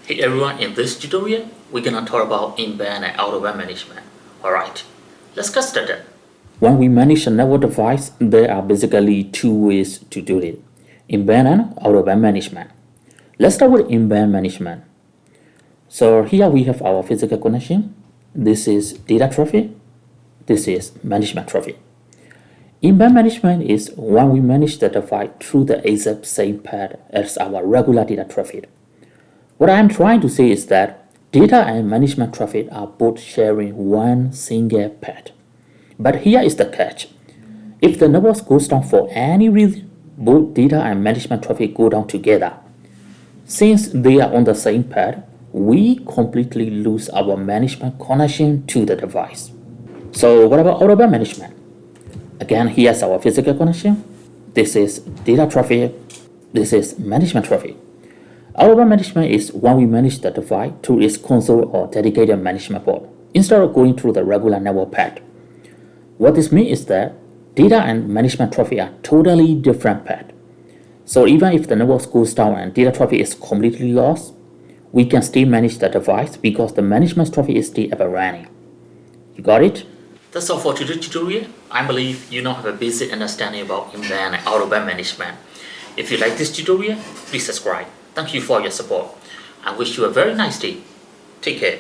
Hey everyone, in this tutorial, we're gonna talk about in-band and out-of-band management. Alright, let's get started. When we manage a network device, there are basically two ways to do it, in-band and out-of-band management. Let's start with in-band management. So here we have our physical connection. This is data traffic. This is management traffic. In-band management is when we manage the device through the exact same path as our regular data traffic. What I am trying to say is that data and management traffic are both sharing one single path. But here is the catch. If the network goes down for any reason, both data and management traffic go down together. Since they are on the same path, we completely lose our management connection to the device. So what about out-of-band management? Again, here's our physical connection. This is data traffic. This is management traffic. Out-of-band management is when we manage the device through its console or dedicated management port instead of going through the regular network path. What this means is that data and management traffic are totally different paths. So even if the network goes down and data traffic is completely lost, we can still manage the device because the management traffic is still ever running. You got it? That's all for today's tutorial. I believe you now have a basic understanding about in-band and out-of-band management. If you like this tutorial, please subscribe. Thank you for your support. I wish you a very nice day. Take care.